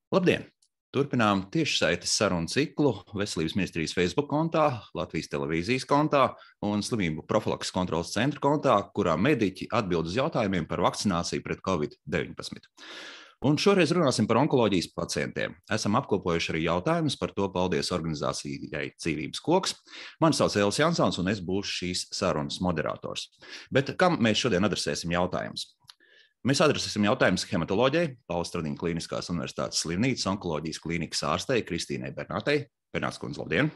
Labdien! Turpinām tiešsaites sarunu ciklu Veselības ministrijas Facebook kontā, Latvijas televīzijas kontā un Slimību profilakses kontroles centra kontā, kurā mediķi atbild uz jautājumiem par vakcināciju pret Covid-19. Un šoreiz runāsim par onkoloģijas pacientiem. Esam apkopojuši arī jautājumus, par to paldies organizācijai Dzīvības koks. Mani sauc Elvis Jansons un es būšu šīs sarunas moderators. Bet kam mēs šodien adresēsim jautājumus? Mēs adresēsim jautājumus hematoloģijai, Paula Stradiņa Kliniskās universitātes slimnīcas onkoloģijas klīnikas ārstei Kristīnai Bernātei. Bernāts kundze, labdien!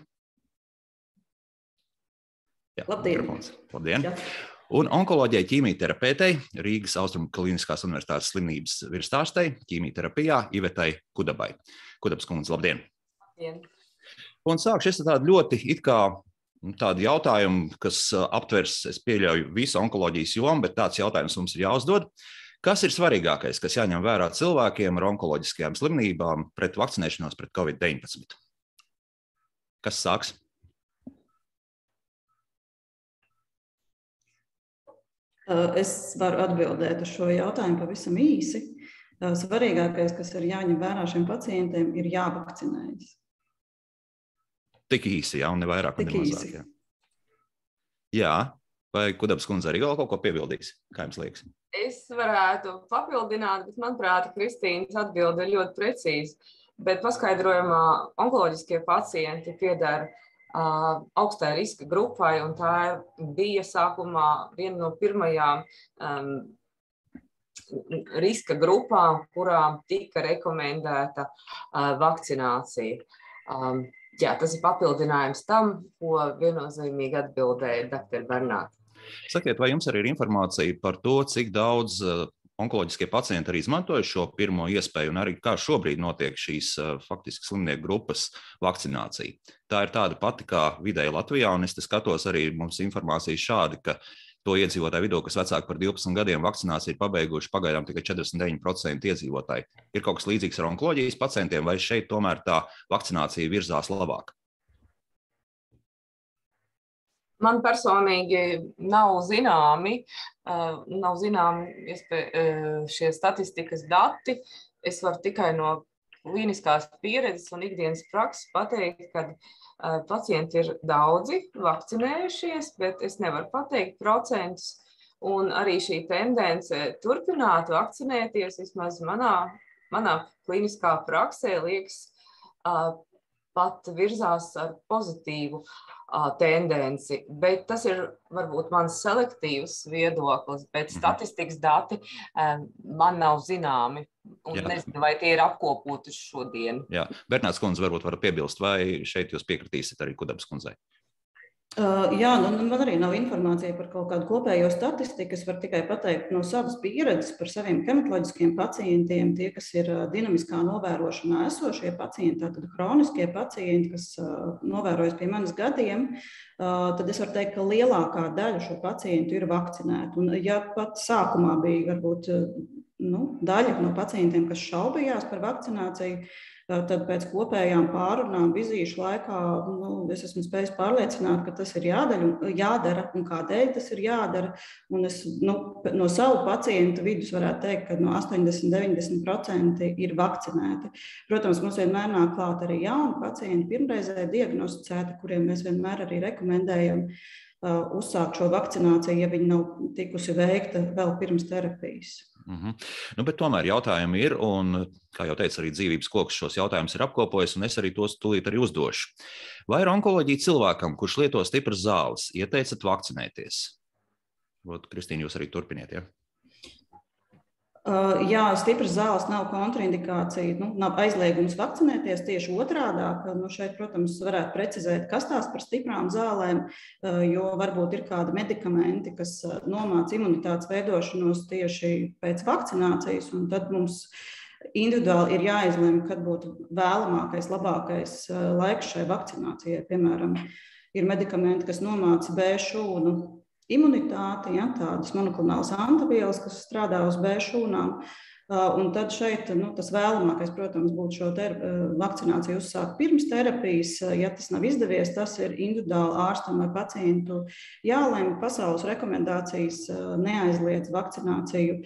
Jā, labdien! Labdien! Jā. Un onkoloģijai ķīmijterapeitei, Rīgas Austrumu Kliniskās universitātes slimnības virsārstei, ķīmijterapijā Ivetai Kudabai. Kudabas kundze, labdien! Labdien! Un sākšu es tādu ļoti tādu jautājumu, kas aptvers, es pieļauju, visu onkoloģijas jomu, bet tāds jautājums mums ir jāuzdod. Kas ir svarīgākais, kas jāņem vērā cilvēkiem ar onkoloģiskajām slimībām pret vakcinēšanos pret Covid-19? Kas sāks? Es varu atbildēt uz šo jautājumu pavisam īsi. Svarīgākais, kas ir jāņem vērā šiem pacientiem, ir jāvakcinējas. Tik īsi, jā, un ne vairāk, un ne mazāk. Jā, vai Kudabas kundze arī vēl kaut ko piebildīs? Kā jums liekas? Es varētu papildināt, bet manuprāt, Kristīnas atbilde ir ļoti precīza. Bet paskaidrojumā onkoloģiskie pacienti pieder augstai riska grupai, un tā bija sākumā viena no pirmajām riska grupām, kurām tika rekomendēta vakcinācija. Jā, tas ir papildinājums tam, ko viennozīmīgi atbildēja dr. Bernāte. Sakiet, vai jums arī ir informācija par to, cik daudz onkoloģiskie pacienti arī izmantoja šo pirmo iespēju un arī kā šobrīd notiek šīs faktiski slimnieku grupas vakcinācija? Tā ir tāda pati kā vidēji Latvijā, un es te skatos arī mums informācija šādi, ka to iedzīvotāju vidū, kas vecāki par 12 gadiem vakcināciju ir pabeiguši pagaidām tikai 49% iedzīvotāji. Ir kaut kas līdzīgs ar onkoloģijas pacientiem, vai šeit tomēr tā vakcinācija virzās labāk? Man personīgi nav zināmi šie statistikas dati. Es varu tikai no klīniskās pieredzes un ikdienas prakses pateikt, ka pacienti ir daudzi vakcinējušies, bet es nevaru pateikt procentus. Un arī šī tendence turpināt vakcinēties, vismaz manā klīniskā praksē, liekas, pat virzās ar pozitīvu tendenci, bet tas ir varbūt mans selektīvs viedoklis, bet statistikas dati man nav zināmi, un nezinu, vai tie ir apkopoti šodien. Jā, Bernāts kundze varbūt var piebilst, vai šeit jūs piekritīsiet arī Kudabas kundzei? Jā, man arī nav informācija par kaut kādu kopējo statistiku. Es varu tikai pateikt no savas pieredzes par saviem hematoloģiskiem pacientiem, tie, kas ir dinamiskā novērošanā esošie pacienti, tātad hroniskie pacienti, kas novērojas pie manis gadiem, tad es varu teikt, ka lielākā daļa šo pacientu ir vakcinēti. Un ja pat sākumā bija varbūt daļa no pacientiem, kas šaubījās par vakcināciju, tad pēc kopējām pārunām vizīšu laikā es esmu spējis pārliecināt, ka tas ir jādara un kādēļ tas ir jādara. Un es no savu pacientu vidus varētu teikt, ka no 80–90% ir vakcinēti. Protams, mums vienmēr nāk klāt arī jauni pacienti, pirmreizē diagnosticēti, kuriem mēs vienmēr arī rekomendējam uzsākt šo vakcināciju, ja viņi nav tikusi veikta vēl pirms terapijas. Bet tomēr jautājumi ir, un, kā jau teica, arī Dzīvības koks šos jautājumus ir apkopojis, un es arī tos tūlīt arī uzdošu. Vai ir onkoloģija cilvēkam, kurš lieto stipras zāles, ieteicat vakcinēties? Kristīna, jūs arī turpiniet, ja? Jā, stipras zāles nav kontraindikācija, nav aizliegums vakcinēties, tieši otrādāk. Šeit, protams, varētu precizēt, kas tās par stiprām zālēm, jo varbūt ir kādi medikamenti, kas nomāca imunitātes veidošanos tieši pēc vakcinācijas, un tad mums individuāli ir jāizlemj, kad būtu vēlamākais, labākais laiks šai vakcinācijai. Piemēram, ir medikamenti, kas nomāca B šūnu imunitāti, tādas monoklonālas antivielas, kas strādā uz B šūnām. Un tad šeit tas vēlamākais, protams, būtu šo vakcināciju uzsākt pirms terapijas. Ja tas nav izdevies, tas ir individuāli ārstam vai pacientu jālemj. Pasaules rekomendācijas neaizliedz vakcināciju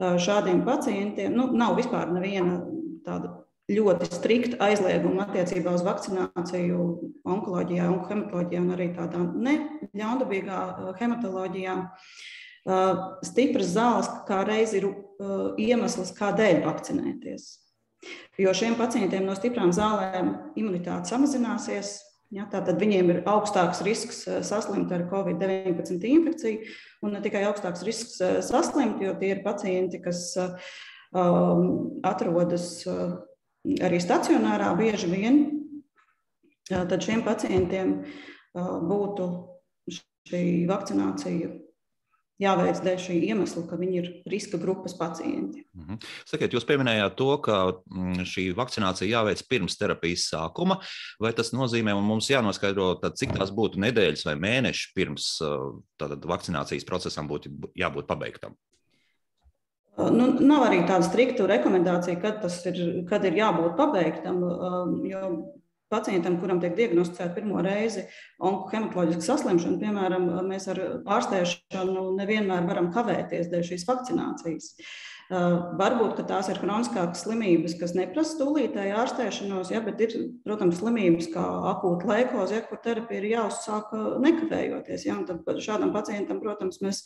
šādiem pacientiem. Nav vispār neviena tāda ļoti strikta aizlieguma attiecībā uz vakcināciju onkoloģijā, onkohematoloģijā un arī tādā neļaundabīgā hematoloģijā. Stipras zāles kā reiz ir iemesls, kādēļ vakcinēties. Jo šiem pacientiem no stiprām zālēm imunitāte samazināsies, ja, tātad viņiem ir augstāks risks saslimt ar COVID-19 infekciju, un ne tikai augstāks risks saslimt, jo tie ir pacienti, kas atrodas arī stacionārā bieži vien, tad šiem pacientiem būtu šī vakcinācija jāveic dēļ šī iemesla, ka viņi ir riska grupas pacienti. Sakiet, jūs pieminējāt to, ka šī vakcinācija jāveic pirms terapijas sākuma, vai tas nozīmē, un mums jānoskaidro, tad, cik tās būtu nedēļas vai mēneši pirms tātad vakcinācijas procesam būtu jābūt pabeigtam? Nav arī tāda strikta rekomendācija, kad ir jābūt pabeigtam, jo pacientam, kuram tiek diagnosticēta pirmo reizi onkohematoloģiska saslimšana, piemēram, mēs ar ārstēšanu nevienmēr varam kavēties dēļ šīs vakcinācijas. Varbūt, ka tās ir kroniskākas slimības, kas neprasa tūlītēju ārstēšanos, ja, bet ir, protams, slimības kā akūta leikoze, ja, kur terapija ir jāuzsāk nekavējoties. Ja, tad šādam pacientam, protams, mēs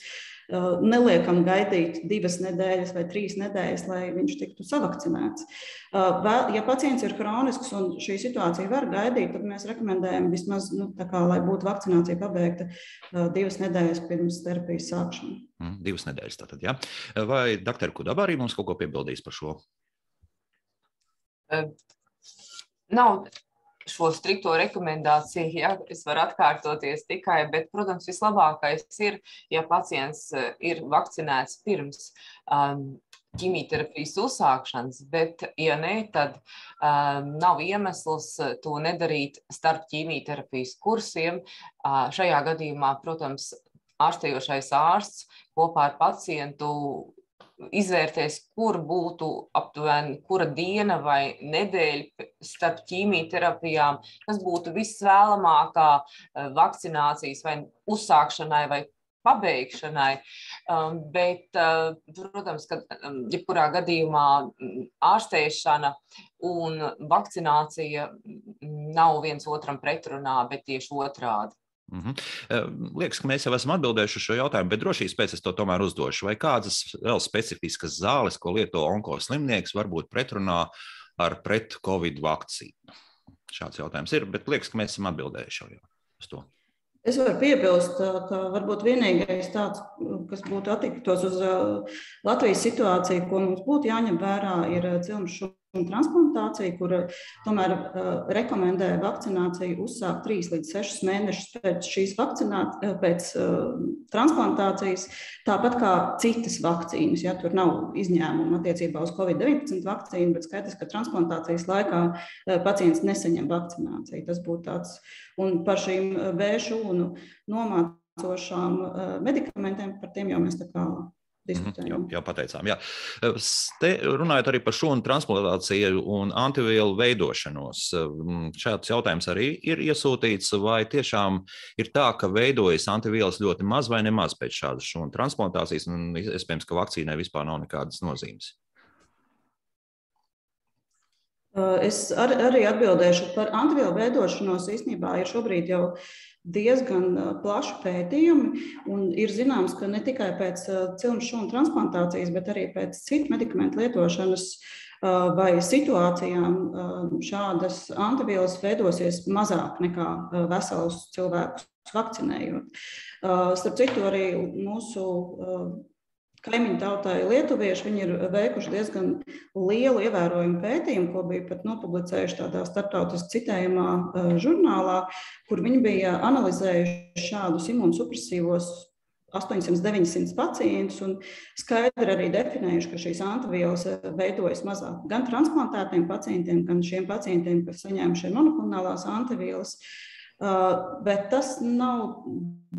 neliekam gaidīt 2 nedēļas vai 3 nedēļas, lai viņš tiktu savakcinēts. Ja pacients ir kronisks un šī situācija var gaidīt, tad mēs rekomendējam vismaz, lai būtu vakcinācija pabeigta 2 nedēļas pirms terapijas sākšana. 2 nedēļas tātad, jā. Vai doktor Kudaba arī mums kaut ko piebildīs par šo? Nav šo strikto rekomendāciju, ja, es varu atkārtoties tikai, bet, protams, vislabākais ir, ja pacients ir vakcinēts pirms ķimioterapijas uzsākšanas, bet, ja ne, tad nav iemesls to nedarīt starp ķimioterapijas kursiem. Šajā gadījumā, protams, ārstējošais ārsts kopā ar pacientu izvērtēs, kur būtu aptuveni kura diena vai nedēļa starp ķīmijterapijām, kas būtu visvēlamākā vakcinācijas vai uzsākšanai vai pabeigšanai. Bet, protams, ka jebkurā gadījumā ārstēšana un vakcinācija nav viens otram pretrunā, bet tieši otrādi. Liekas, ka mēs jau esam atbildējuši uz šo jautājumu, bet drošības pēc es to tomēr uzdošu. Vai kādas vēl specifiskas zāles, ko lieto onkoslimnieks, var būt pretrunā ar pret-covid vakcīnu? Šāds jautājums ir, bet liekas, ka mēs esam atbildējuši uz to. Es varu piebilst, ka varbūt vienīgais tāds, kas būtu attiektos uz Latvijas situāciju, ko mums būtu jāņem vērā, ir cilmes šūnu transplantācija, kur tomēr rekomendē vakcināciju uzsākt 3 līdz 6 mēnešus pēc šīs pēc transplantācijas, tāpat kā citas vakcīnas. Ja, tur nav izņēmuma attiecībā uz COVID-19 vakcīnu, bet skaidrs, ka transplantācijas laikā pacients nesaņem vakcināciju. Tas būtu tāds. Un par šīm V-šūnu nomācošām medikamentiem, par tiem jau mēs tā kā diskutējam. Jā, pateicām. Jā. Te runājot arī par šūnu transplantāciju un antivielu veidošanos, šāds jautājums arī ir iesūtīts, vai tiešām ir tā, ka veidojas antivielas ļoti maz vai nemaz pēc šādas šūnu transplantācijas, un iespējams, ka vakcīnai vispār nav nekādas nozīmes? Es arī atbildēšu par antivielu veidošanos. Īstenībā ir šobrīd jau diezgan plaši pētījumi, un ir zināms, ka ne tikai pēc cilmes šūnu transplantācijas, bet arī pēc citu medikamentu lietošanas vai situācijām šādas antivielas veidosies mazāk nekā veselus cilvēkus vakcinējot. Starp citu, arī mūsu kaimiņu tautai lietuvieši, viņi ir veikuši diezgan lielu ievērojumu pētījumu, ko bija pat nopublicējuši tādā starptautiski citējumā žurnālā, kur viņi bija analizējuši šādus imunsupresīvos 800-900 pacientus un skaidri arī definējuši, ka šīs antivielas veidojas mazāk gan transplantētiem pacientiem, gan šiem pacientiem, kas saņēmuši monoklonālās antivielas. Bet tas nav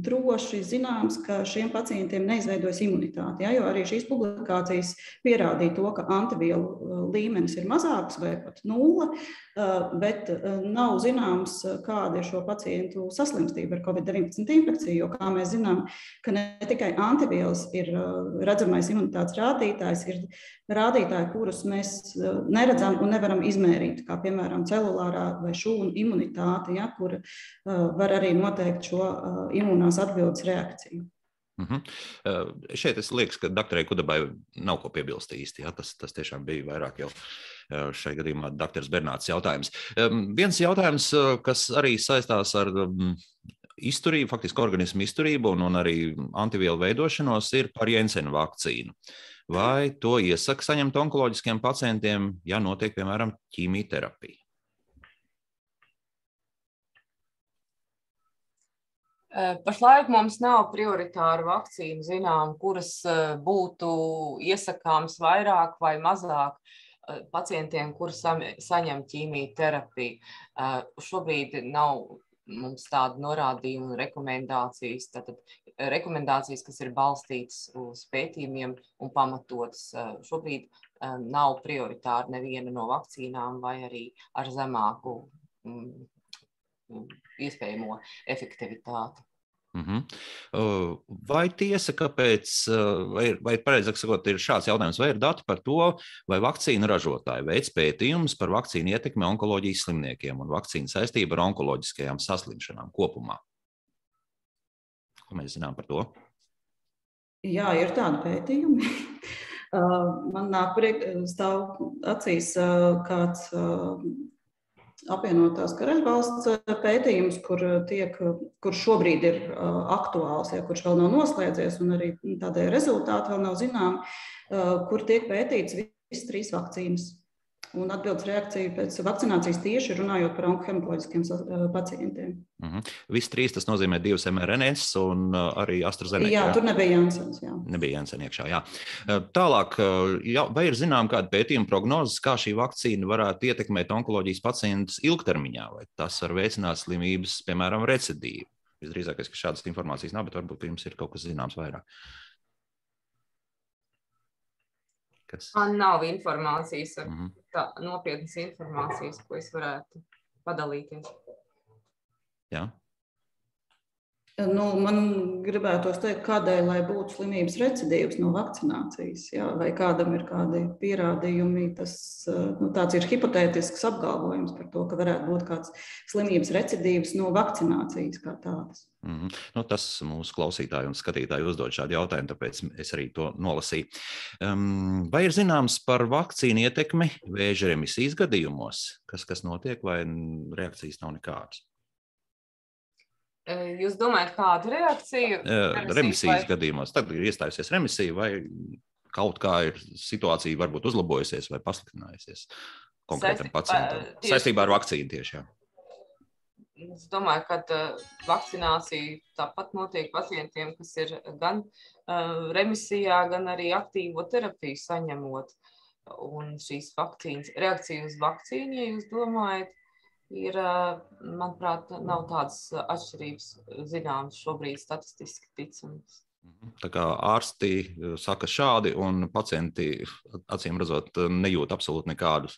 droši zināms, ka šiem pacientiem neizveidojas imunitāte, ja, jo arī šīs publikācijas pierādīja to, ka antivielu līmenis ir mazāks vai pat 0 bet nav zināms, kāda ir šo pacientu saslimstība ar COVID-19 infekciju, jo, kā mēs zinām, ka ne tikai antivielas ir redzamais imunitātes rādītājs, ir rādītāji, kurus mēs neredzam un nevaram izmērīt, kā piemēram celulārā vai šūnu imunitāte, ja, kur var arī noteikt šo imunās atbildes reakciju. Šeit es liekas, ka doktorai Kudabai nav ko piebilst īsti. Ja? Tas tiešām bija vairāk jau šai gadījumā doktors Bernāts jautājums. Viens jautājums, kas arī saistās ar izturību, faktiski organismu izturību un arī antivielu veidošanos, ir par Jensena vakcīnu. Vai to iesaka saņemt onkoloģiskiem pacientiem, ja notiek, piemēram, ķīmijterapija? Pašlaik mums nav prioritāru vakcīnu zinām, kuras būtu iesakāms vairāk vai mazāk pacientiem, kuri saņem ķīmijterapiju. Šobrīd nav mums tāda norādījuma un rekomendācijas, tātad rekomendācijas, kas ir balstītas uz pētījumiem un pamatotas. Šobrīd nav prioritāra neviena no vakcīnām vai arī ar zemāku iespējamo efektivitāti. Vai tiesa, kāpēc, vai pareizāk sakot, ir šāds jautājums, vai ir dati par to, vai vakcīnu ražotāji veic pētījumus par vakcīnu ietekmi onkoloģijas slimniekiem un vakcīnu saistību ar onkoloģiskajām saslimšanām kopumā? Ko mēs zinām par to? Jā, ir tādi pētījumi. Man nāk stāv acīs kāds apvienotās Karaļvalsts pētījums, kur šobrīd ir aktuāls, ja, kurš vēl nav noslēdzies, un arī tādēļ rezultāti vēl nav zinām, kur tiek pētīts visas 3 vakcīnas. Un atbildes reakcija pēc vakcinācijas tieši runājot par onkohematoloģiskiem pacientiem. Visi 3, tas nozīmē 2 mRNS un arī AstraZeneca. Jā, tur nebija Jansens. Jā. Nebija Jansen iekšā, jā. Tālāk, vai ir zinām kāda pētījuma prognozes, kā šī vakcīna varētu ietekmēt onkoloģijas pacientus ilgtermiņā, vai tas var veicināt slimības, piemēram, recidīvu? Visdrīzākais, ka šādas informācijas nav, bet varbūt jums ir kaut kas zināms vairāk. Man nav informācijas, nopietnas informācijas, ko es varētu padalīties. Jā. Man gribētos teikt, kādēļ, lai būtu slimības recidīvs no vakcinācijas, jā, vai kādam ir kādi pierādījumi. Tāds ir hipotētisks apgalvojums par to, ka varētu būt kāds slimības recidīvs no vakcinācijas kā tādas. Tas mūsu klausītāji un skatītāji uzdod šādu jautājumu, tāpēc es arī to nolasīju. Vai ir zināms par vakcīnu ietekmi vēža remisijas gadījumos? Kas notiek, vai reakcijas nav nekādas? Jūs domājat, kādu reakciju? Remisijas gadījumos. Tad ir iestājusies remisija, vai kaut kā ir situācija varbūt uzlabojusies vai pasliktinājusies konkrētam pacientam? Saistībā ar vakcīnu tieši, jā. Es domāju, ka vakcinācija tāpat notiek pacientiem, kas ir gan remisijā, gan arī aktīvo terapiju saņemot. Un šīs vakcīnas, reakcija uz vakcīnu, ja jūs domājat, ir, manuprāt, nav tādas atšķirības zināmas šobrīd statistiski ticams. Tā kā ārsti saka šādi, un pacienti, acīm redzot, nejūt absolūti nekādu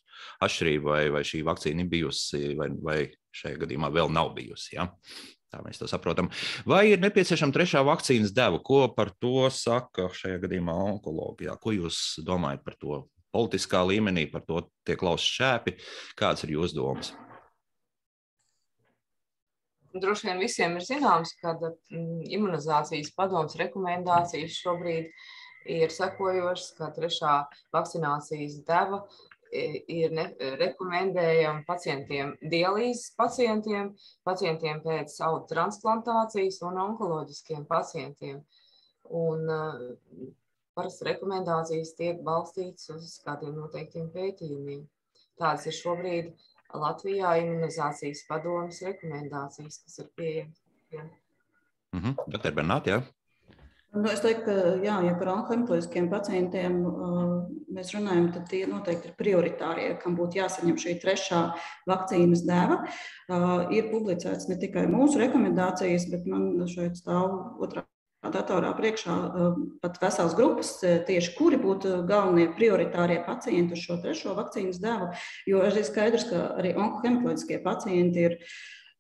atšķirību, vai šī vakcīna ir bijusi, vai šajā gadījumā vēl nav bijusi. Ja? Tā mēs to saprotam. Vai ir nepieciešama 3. vakcīnas deva? Ko par to saka šajā gadījumā onkoloģijā? Ko jūs domājat par to politiskā līmenī, par to tiek lausti šķēpi? Kāds ir jūsu domas? Droši vien visiem ir zināms, ka imunizācijas padomes rekomendācijas šobrīd ir sekojošas, ka 3. vakcinācijas deva ir rekomendējama pacientiem, dialīzes pacientiem, pacientiem pēc audu transplantācijas un onkoloģiskiem pacientiem. Un parasti rekomendācijas tiek balstītas uz kādiem noteiktiem pētījumiem. Tādas ir šobrīd Latvijā imunizācijas padomes rekomendācijas, kas ir pieejamas. Doktor Bernāt, jā? Es teiktu, ka jā, ja par onkohematoloģiskiem pacientiem mēs runājam, tad tie noteikti ir prioritārie, kam būtu jāsaņem šī 3. vakcīnas deva. Ir publicēts ne tikai mūsu rekomendācijas, bet man šeit stāv 2. datorā priekšā pat vesels grupas, tieši kuri būtu galvenie prioritārie pacienti uz šo trešo vakcīnas devu, jo ir skaidrs, ka arī onkohematoloģiskie pacienti ir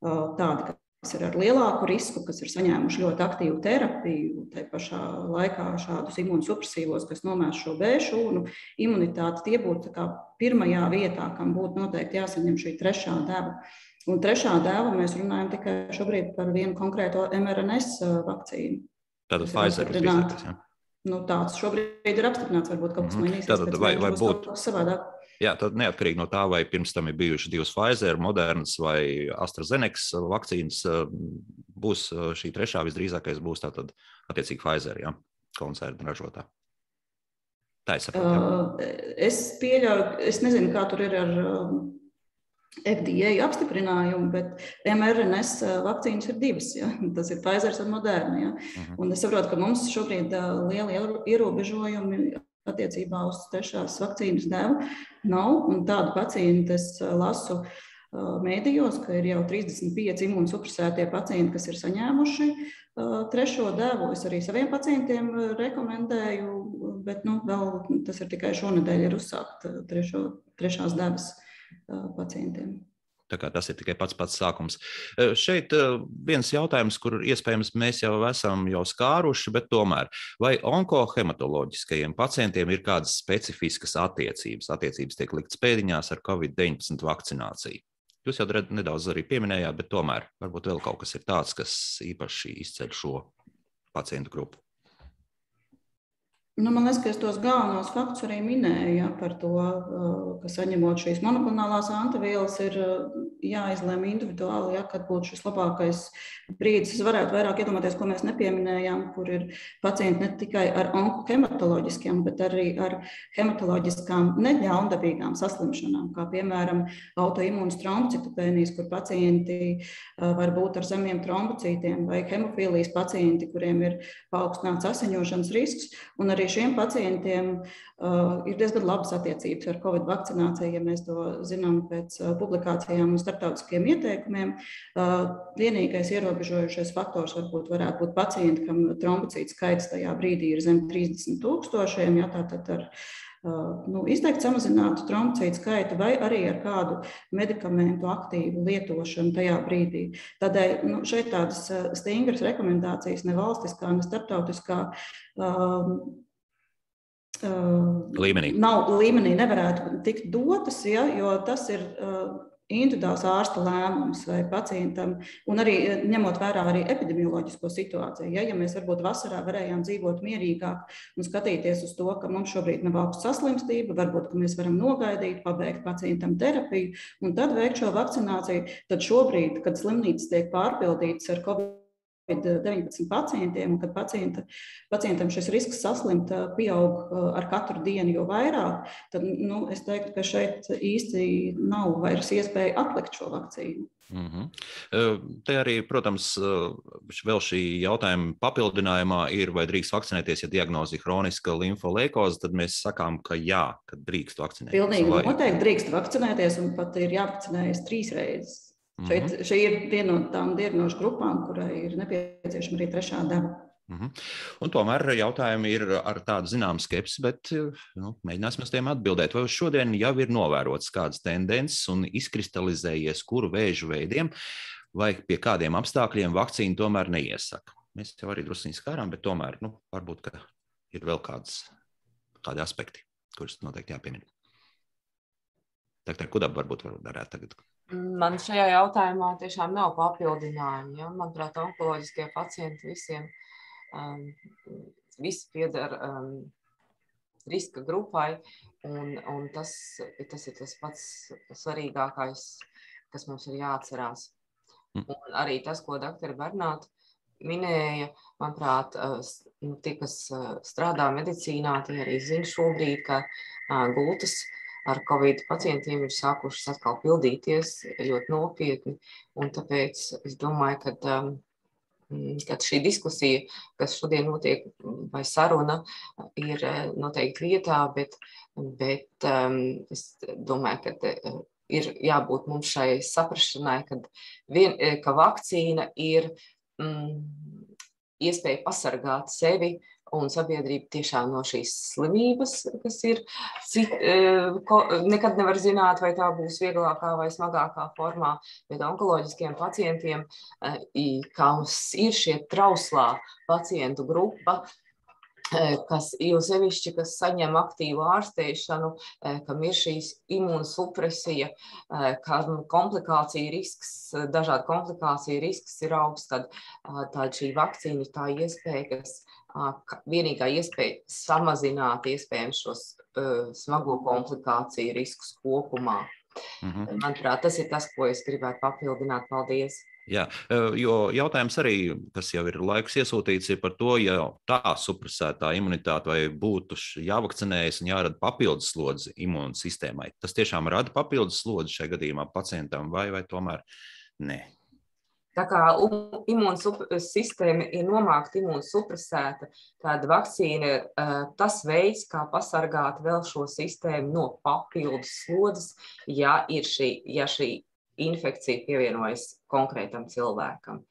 tādi, kas ir ar lielāku risku, kas ir saņēmuši ļoti aktīvu terapiju, tai pašā laikā šādus imunsupresīvos, kas nomēs šo B šūnu imunitāti, tie būtu kā pirmajā vietā, kam būtu noteikti jāsaņem šī trešā deva. Un trešā deva mēs runājam tikai šobrīd par vienu konkrēto mRNS vakcīnu. Tātad Pfizer visdrīzākais, jā? Nu, tāds šobrīd ir apstiprināts, varbūt kaut kas mainīsies. Tātad vai būtu savādāk. Jā, tad neatkarīgi no tā, vai pirms tam ir bijuši divas Pfizer, Modernas vai AstraZeneca vakcīnas, būs šī trešā visdrīzākais būs tātad attiecīgi Pfizer, jā, koncerna ražotā. Tā es saprotu, jā. Es pieļauju, es nezinu, kā tur ir ar FDA apstiprinājumu, bet mRNS vakcīnas ir divas. Ja? Tas ir Pfizer un Moderna. Ja? Un es saprotu, ka mums šobrīd lieli ierobežojumi attiecībā uz trešās vakcīnas devu nav. Un tādu pacientu es lasu mēdījos, ka ir jau 35 imunsupresētie pacienti, kas ir saņēmuši trešo devu. Es arī saviem pacientiem rekomendēju, bet vēl tas ir tikai šonedēļ ir uzsākt trešās devas pacientiem. Tā kā tas ir tikai pats sākums. Šeit viens jautājums, kur iespējams mēs jau esam skāruši, bet tomēr, vai onkohematoloģiskajiem pacientiem ir kādas specifiskas attiecības? Attiecības tiek liktas pēdiņās ar COVID-19 vakcināciju. Jūs jau nedaudz arī pieminējāt, bet tomēr varbūt vēl kaut kas ir tāds, kas īpaši izceļ šo pacientu grupu. Man liekas, ka es tos galvenos faktus arī minēju par to, ka saņemot šīs monoklonālās antivielas ir jāizlēma individuāli, kad būtu šis labākais brīdis. Es varētu vairāk iedomāties, ko mēs nepieminējām, kur ir pacienti ne tikai ar onkohematoloģiskiem, bet arī ar hematoloģiskām neļaundabīgām saslimšanām, kā piemēram autoimūnas trombocitopēnijas, kur pacienti var būt ar zemiem trombocītiem, vai hemofīlijas pacienti, kuriem ir paaugstināts asiņošanas risks, un arī šiem pacientiem ir diezgan labas attiecības ar Covid vakcināciju, ja mēs to zinām pēc publikācijām un starptautiskiem ieteikumiem. Vienīgais ierobežojušais faktors varētu būt pacienti, kam trombocītu skaits tajā brīdī ir zem 30,000, ja, tātad ar izteikti samazinātu trombocītu skaitu vai arī ar kādu medikamentu aktīvu lietošanu tajā brīdī. Tādēļ šeit tādas stingras rekomendācijas ne valstiskā, ne starptautiskā līmenī nevarētu tikt dotas, ja, jo tas ir individuāls ārsta lēmums vai pacientam, un arī ņemot vērā arī epidemioloģisko situāciju. Ja mēs varbūt vasarā varējām dzīvot mierīgāk un skatīties uz to, ka mums šobrīd nav augsta saslimstība, varbūt, ka mēs varam nogaidīt, pabeigt pacientam terapiju un tad veikt šo vakcināciju, tad šobrīd, kad slimnīcas tiek pārpildītas ar COVID-19 pacientiem, un kad pacientam šis risks saslimt pieaug ar katru dienu jau vairāk, tad es teiktu, ka šeit īsti nav vairs iespēja atlikt šo vakcīnu. Te arī, protams, vēl šī jautājuma papildinājumā ir, vai drīkst vakcinēties, ja diagnoze ir hroniska limfolēkoze, tad mēs sakām, ka jā, ka drīkst vakcinēties. Pilnīgi noteikti drīkst vakcinēties, un pat ir jāvakcinējas 3 reizes. Šī ir viena no tām diagnožu grupām, kurai ir nepieciešama arī trešā deva. Un tomēr jautājumi ir ar tādu zināmu skepsi, bet mēģināsim uz tiem atbildēt. Vai šodien jau ir novērots kādas tendences un izkristalizējies, kuru vēžu veidiem vai pie kādiem apstākļiem vakcīnu tomēr neiesaka? Mēs jau arī drusciņi skārām, bet tomēr varbūt, ka ir vēl kādi aspekti, kurus noteikti jāpiemina. Tā Kudaba varbūt varētu tagad. Man šajā jautājumā tiešām nav papildinājumi. Ja? Manuprāt, onkoloģiskie pacienti visi pieder riska grupai, un tas ir tas pats svarīgākais, kas mums ir jāatcerās. Un arī tas, ko doktora Bernāta minēja, manuprāt, tie, kas strādā medicīnā, tie arī zina šobrīd, ka gultas ar Covid pacientiem ir sākušas atkal pildīties ļoti nopietni, un tāpēc es domāju, ka šī diskusija, kas šodien notiek, vai saruna, ir noteikti vietā, bet es domāju, ka ir jābūt mums šai saprašanai, ka vakcīna ir iespēja pasargāt sevi un sabiedrību tiešām no šīs slimības, kas ir, nekad nevar zināt, vai tā būs vieglākā vai smagākā formā, bet onkoloģiskiem pacientiem, kam ir šie trauslā pacientu grupa, kas jau sevišķi, kas saņem aktīvu ārstēšanu, kam ir šīs imūnsupresija, kam komplikācija risks, dažādu komplikāciju risks ir augsts, tad šī vakcīna ir tā iespēja, kas vienīgā iespēja samazināt iespējams šos smago komplikāciju riskus kopumā. Manuprāt, tas ir tas, ko es gribētu papildināt. Paldies! Jā, jo jautājums arī, kas jau ir laiks iesūtīts, ir par to, ja tā supresētā imunitāte vai būtu jāvakcinējas un jārada papildus slodzi imūnsistēmai. Tas tiešām rada papildus slodzi šajā gadījumā pacientam vai tomēr ne? Tā kā imūnsistēma ir nomākta imūnsupresēta, tad vakcīna ir tas veids, kā pasargāt vēl šo sistēmu no papildus slodzes, ja šī infekcija pievienojas konkrētam cilvēkam,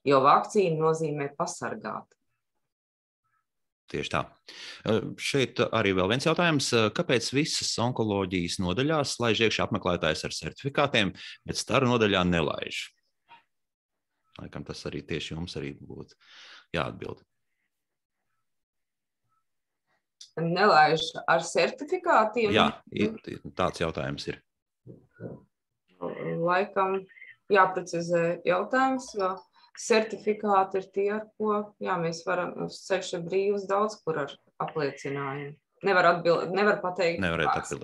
jo vakcīna nozīmē pasargāt. Tieši tā. Šeit arī vēl viens jautājums. Kāpēc visas onkoloģijas nodaļās laiž iekšā apmeklētājs ar certifikātiem, bet staru nodaļā nelaiž? Laikam tas arī tieši jums arī būtu jāatbild. Nelaiž ar certifikātiem? Jā, tāds jautājums ir. Laikam jāprecizē jautājums, jo certifikāti ir tie, ar ko mēs varam uz ceļš brīvs daudz kur ar apliecinājumu. Nevar pateikt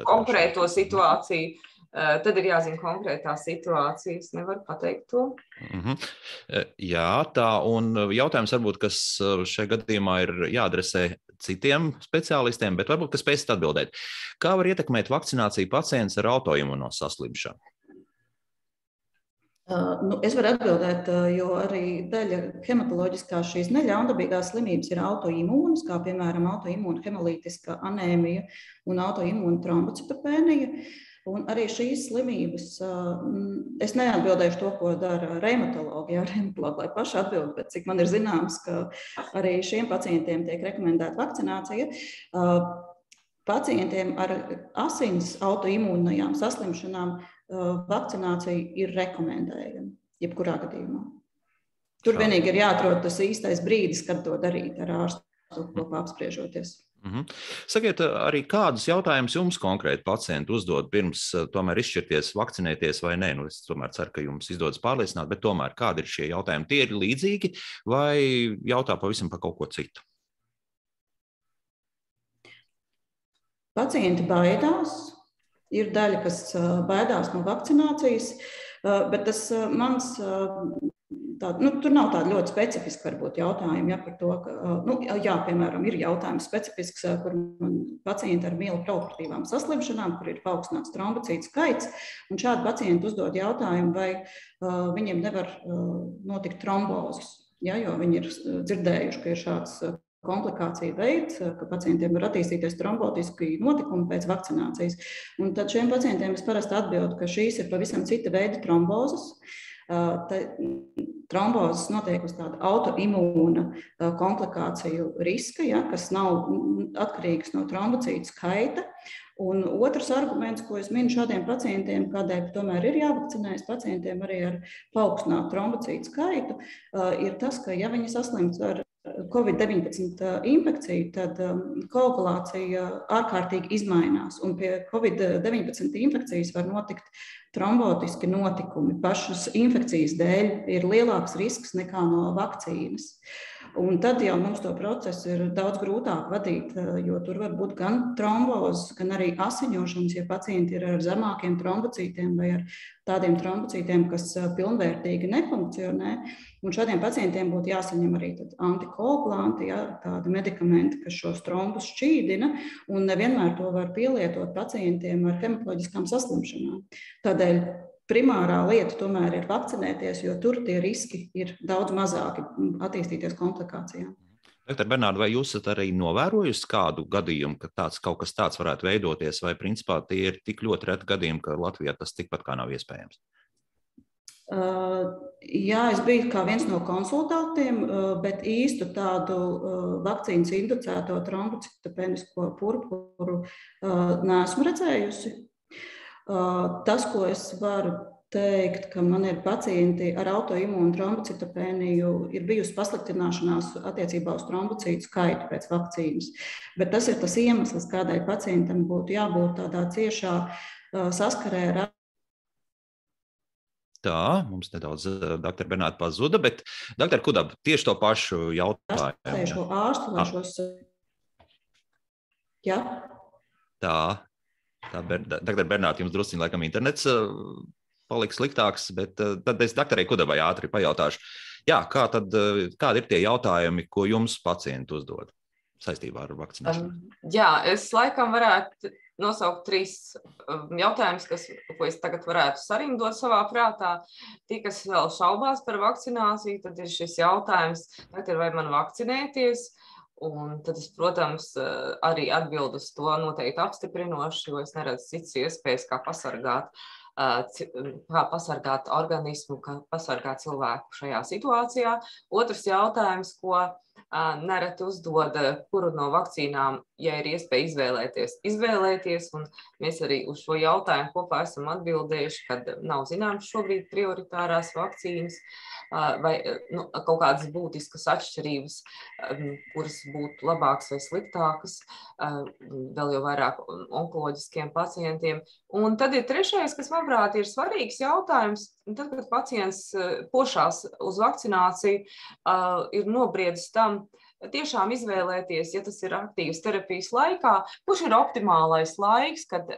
konkrēto situāciju, tad ir jāzina konkrētā situācija, es nevaru pateikt to. Jā, tā, un jautājums varbūt, kas šajā gadījumā ir jāadresē citiem speciālistiem, bet varbūt, kas spēsit atbildēt. Kā var ietekmēt vakcināciju pacients ar autoimuno saslimšanu? Es varu atbildēt, jo arī daļa hematoloģiskās šīs neļaundabīgās slimības ir autoimūnas, kā piemēram autoimūna hemolītiska anēmija un autoimūna trombocitopēnija. Un arī šīs slimības, es neatbildēšu to, ko dara reumatologi, lai paši atbild, bet cik man ir zināms, ka arī šiem pacientiem tiek rekomendēta vakcinācija. Pacientiem ar asins autoimūnajām saslimšanām vakcinācija ir rekomendējama, jebkurā gadījumā. Tur vienīgi ir jāatrod tas īstais brīdis, kad to darīt ar ārstu kopā apspriežoties. Sakiet, arī kādus jautājumus jums konkrēti pacienti uzdod pirms tomēr izšķirties, vakcinēties vai nē? Es tomēr ceru, ka jums izdodas pārliecināt, bet tomēr kādi ir šie jautājumi? Tie ir līdzīgi vai jautā pavisam par kaut ko citu? Pacienti baidās. Ir daļa, kas baidās no vakcinācijas, bet tas mans, tur nav tāda ļoti specifiska varbūt jautājuma, par to, ka, piemēram, ir jautājums specifisks, kur pacienti ar mieloproliferatīvām saslimšanām, kur ir paaugstināts trombocītu skaits, un šādi pacienti uzdod jautājumu, vai viņiem nevar notikt trombozes, jo viņi ir dzirdējuši, ka ir šāds komplikācija veids, ka pacientiem var attīstīties trombotiski notikumi pēc vakcinācijas. Un tad šiem pacientiem es parasti atbildu, ka šīs ir pavisam cita veida trombozes. Trombozes notiek uz tāda autoimūna komplikāciju riska, kas nav atkarīgs no trombocītu skaita. Un otrs arguments, ko es minu šādiem pacientiem, kādēļ tomēr ir jāvakcinējas pacientiem arī ar paaugstinātu trombocītu skaitu, ir tas, ka ja viņi saslimst ar COVID-19 infekciju, tad koagulācija ārkārtīgi izmainās. Un pie COVID-19 infekcijas var notikt trombotiski notikumi. Pašas infekcijas dēļ ir lielāks risks nekā no vakcīnas. Un tad jau mums to procesu ir daudz grūtāk vadīt, jo tur var būt gan trombozes, gan arī asiņošanas, ja pacienti ir ar zemākiem trombocītiem vai ar tādiem trombocītiem, kas pilnvērtīgi nefunkcionē. Un šādiem pacientiem būtu jāsaņem arī antikoagulanti, tādi medikamenti, kas šos trombus šķīdina, un nevienmēr to var pielietot pacientiem ar hematoloģiskām saslimšanām. Tādēļ primārā lieta tomēr ir vakcinēties, jo tur tie riski ir daudz mazāki attīstīties komplikācijām. Doktor Bernārda, vai jūs esat arī novērojusi kādu gadījumu, ka kaut kas tāds varētu veidoties, vai principā tie ir tik ļoti reti gadījumi, ka Latvijā tas tikpat kā nav iespējams? Jā, es biju kā viens no konsultantiem, bet īstu tādu vakcīnas inducēto trombocitopēnisko purpuru neesmu redzējusi. Tas, ko es varu teikt, ka man ir pacienti ar autoimūnu trombocitopēniju, ir bijusi pasliktināšanās attiecībā uz trombocītu skaitu pēc vakcīnas. Bet tas ir tas iemesls, kādai pacientam būtu jābūt tādā ciešā saskarē ar. Tā, mums nedaudz doktora Bernāta pazuda, bet doktora Kudaba tieši to pašu jautājumu. Šo ārstu vai šos... Jā? Tā, doktora Bernāta, jums drusciņ laikam internets paliks sliktāks, bet tad es doktorai Kudabai ātri pajautāšu. Jā, kādi ir tie jautājumi, ko jums pacienti uzdod saistībā ar vakcinēšanu? Jā, es laikam varētu nosaukt 3 jautājumus, ko es tagad varētu sarindot savā prātā. Tie, kas vēl šaubās par vakcināciju, tad ir šis jautājums, vai man vakcinēties? Un tad es, protams, arī atbildu uz to noteikti apstiprinoši, jo es neredzu citas iespējas, kā pasargāt organismu, kā pasargāt cilvēku šajā situācijā. Otrs jautājums, ko nereti uzdod, kuru no vakcīnām, ja ir iespēja izvēlēties, un mēs arī uz šo jautājumu kopā esam atbildējuši, kad nav zināms šobrīd prioritārās vakcīnas vai kaut kādas būtiskas atšķirības, kuras būtu labākas vai sliktākas, vēl jau vairāk onkoloģiskiem pacientiem. Un tad ir trešais, kas, manuprāt, ir svarīgs jautājums, tad, kad pacients pošās uz vakcināciju, ir nobriedis tam, tiešām izvēlēties, ja tas ir aktīvas terapijas laikā, kurš ir optimālais laiks, kad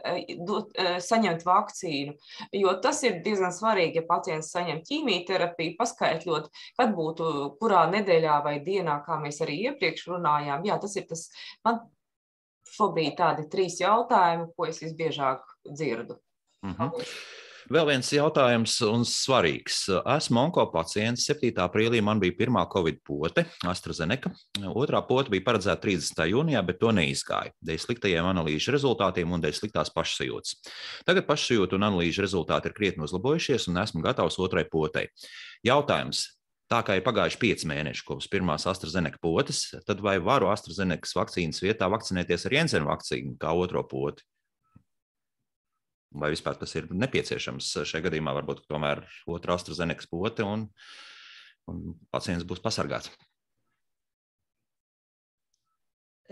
saņemt vakcīnu. Jo tas ir diezgan svarīgi, ja pacients saņem ķīmijterapiju, paskaidrot, kad būtu kurā nedēļā vai dienā, kā mēs arī iepriekš runājām. Jā, tas ir tas, man šobrīd tādi 3 jautājumi, ko es visbiežāk dzirdu. Vēl viens jautājums un svarīgs. Esmu onkopacients. 7. aprīlī man bija pirmā Covid pote, AstraZeneca. Otrā pote bija paredzēta 30. jūnijā, bet to neizgāja. Dēļ sliktajiem analīžu rezultātiem un dēļ sliktās pašsajūtas. Tagad pašsajūta un analīžu rezultāti ir krietni uzlabojušies un esmu gatavs otrai potei. Jautājums. Tā kā ir pagājuši 5 mēneši kopš pirmās AstraZeneca potes, tad vai varu AstraZeneca vakcīnas vietā vakcinēties ar Janssen vakcīnu kā otro poti? Vai vispār tas ir nepieciešams šajā gadījumā, varbūt tomēr otra AstraZeneca pote un pacients būs pasargāts?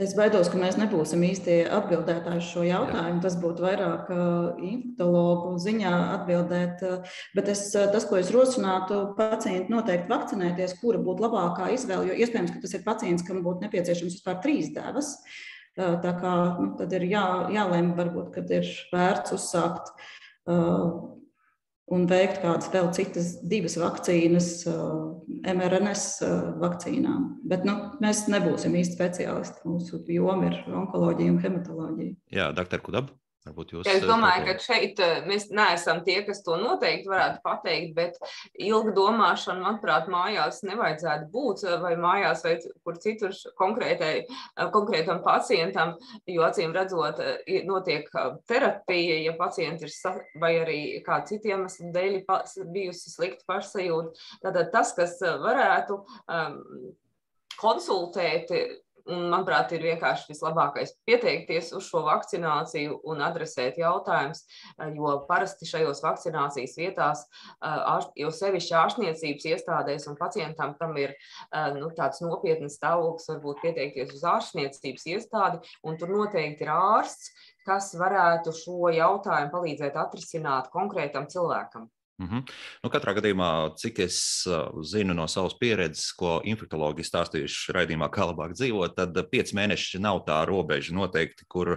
Es baidos, ka mēs nebūsim īsti atbildētāji uz šo jautājumu. Tas būtu vairāk infektologu ziņā atbildēt. Bet tas, ko es rosinātu, pacienti noteikti vakcinēties, kura būtu labākā izvēle, jo iespējams, ka tas ir pacients, kam būtu nepieciešams vispār 3 devas. Tā kā tad ir jālēm, varbūt, kad ir vērts uzsākt un veikt kādas vēl citas 2 vakcīnas mRNS vakcīnām. Bet mēs nebūsim īsti speciālisti. Mūsu joma ir onkoloģija un hematoloģija. Jā, doktor Kudaba. Es domāju, ka šeit mēs neesam tie, kas to noteikti varētu pateikt, bet ilga domāšana, manuprāt, mājās nevajadzētu būt, vai mājās, vai kur citur konkrētam pacientam, jo acīm redzot, notiek terapija, ja pacienti ir, vai arī kāda cita iemesla dēļ bijusi slikta pašsajūta. Tātad tas, kas varētu konsultēt, un, manuprāt, ir vienkārši vislabākais pieteikties uz šo vakcināciju un adresēt jautājumus, jo parasti šajos vakcinācijas vietās, jo sevišķi ārstniecības iestādēs un pacientam, kam ir tāds nopietnas stāvoklis, varbūt pieteikties uz ārstniecības iestādi, un tur noteikti ir ārsts, kas varētu šo jautājumu palīdzēt atrisināt konkrētam cilvēkam. Katrā gadījumā, cik es zinu no savas pieredzes, ko infektologi stāstījuši raidījumā, kā labāk dzīvot, tad 5 mēneši nav tā robeža noteikti, kur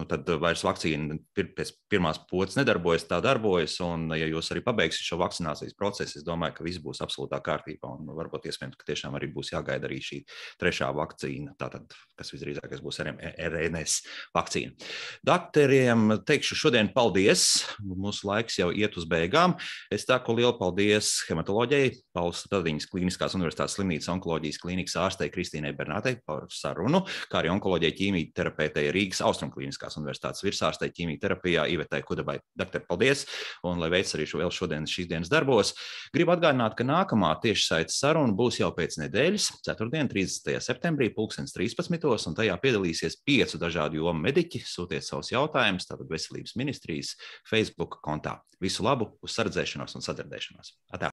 tad vairs vakcīna pēc pirmās potes nedarbojas, tā darbojas, un ja jūs arī pabeigsiet šo vakcinācijas procesu, es domāju, ka viss būs absolūtā kārtībā, un varbūt iespējams, ka tiešām arī būs jāgaida arī šī 3. vakcīna, tātad, kas visdrīzākais būs RNS vakcīna. Doktoriem teikšu šodien paldies, mūsu laiks jau iet uz beigām. Es saku lielu paldies hematoloģijai, Pauls Tadiņas Kliniskās universitātes slimnīcas onkoloģijas klīnikas ārstei Kristīnai Bernātei par sarunu, kā arī onkoloģijai ķīmija terapeitei Rīgas Austrumkliniskās universitātes virsārstei ķīmija terapijā Ivetai Kudabai. Doktor, paldies, un lai veic arī šīs dienas darbos. Gribu atgādināt, ka nākamā tiešsaites saruna būs jau pēc nedēļas, 4. 30. septembrī, 13:13, un tajā piedalīsies 5 dažādu jomu mediķi. Sūtiet savus jautājumus tātad Veselības ministrijas Facebook kontā. Visu labu, uz saredzēšanos un sadzirdēšanos. Atā!